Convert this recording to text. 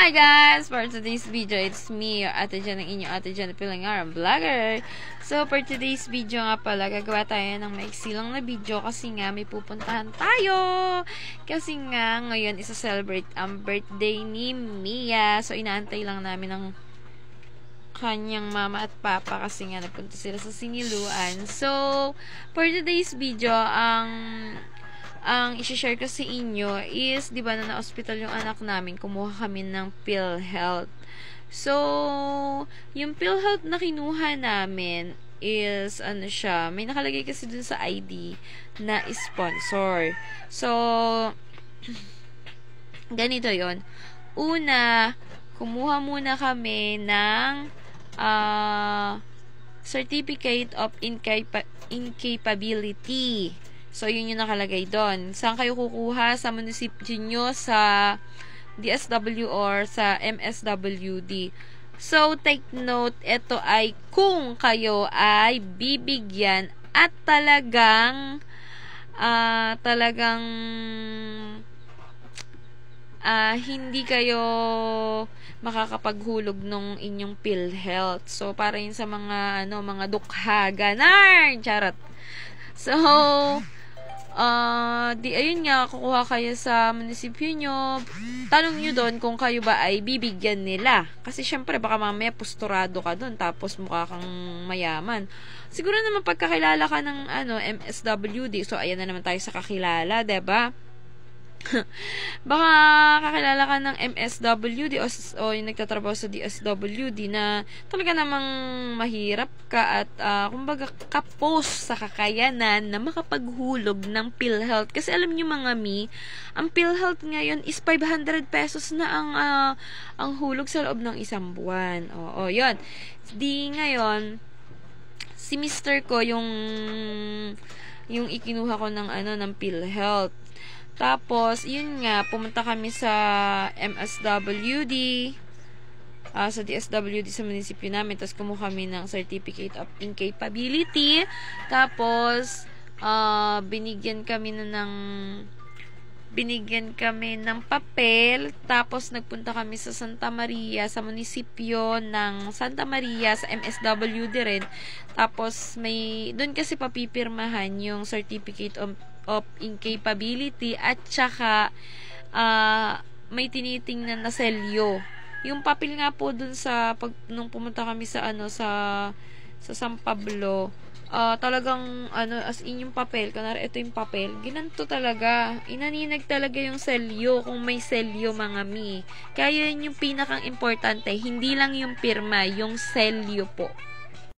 Hi guys! For today's video, it's me, your Ate Jan, ang inyong Ate Jan Pilangaran Vlogger. So, for today's video nga pala, gagawa tayo ng maiksi lang na video kasi nga may pupuntahan tayo. Kasi nga, ngayon isa-celebrate ang birthday ni Mia. So, inaantay lang namin ng kanyang mama at papa kasi nga napunta sila sa siniluan. So, for today's video, ang i-share ko sa inyo is, di ba, na hospital yung anak namin, kumuha kami ng PhilHealth. So, yung PhilHealth na kinuha namin is, ano siya, may nakalagay kasi dun sa ID na sponsor. So, ganito yon. Una, kumuha muna kami ng Certificate of Incapability. So, yun yung nakalagay doon. Saan kayo kukuha? Sa munisipyo nyo, sa DSW or sa MSWD. So, take note, ito ay kung kayo ay bibigyan at talagang hindi kayo makakapaghulog nung inyong PhilHealth. So, para yun sa mga, mga dukha, ganar! Charot! So, ayun nga, kukuha kayo sa munisipyo nyo, tanong nyo doon kung kayo ba ay bibigyan nila. Kasi syempre, baka mamaya posturado ka doon, tapos mukha kang mayaman. Siguro naman pagkakilala ka ng MSWD, so ayan na naman tayo sa kakilala, diba? Baka kakilala ka ng MSWD o yung nagtatrabaho sa DSWD na talaga namang mahirap ka at kumbaga kapos sa kakayanan na makapaghulog ng PhilHealth. Kasi alam nyo mga ang PhilHealth ngayon is 500 pesos na ang hulog sa loob ng isang buwan. Oo, yun. Di ngayon, si Mr. ko yung ikinuha ko ng PhilHealth. Tapos, yun nga, pumunta kami sa MSWD, sa DSWD sa munisipyo namin. Tapos, kumuha kami ng Certificate of Incapability. Tapos, binigyan kami ng papel. Tapos, nagpunta kami sa Santa Maria, sa munisipyo ng Santa Maria, sa MSWD rin. Tapos, doon kasi papipirmahan yung Certificate of Incapability at saka may tinitingnan na selyo. Yung papel nga po dun nung pumunta kami sa San Pablo, talagang as in yung papel, kunwari ito yung papel, ginanto talaga, inaninag talaga yung selyo, kung may selyo mga kaya yun yung pinakang importante, hindi lang yung pirma, yung selyo po.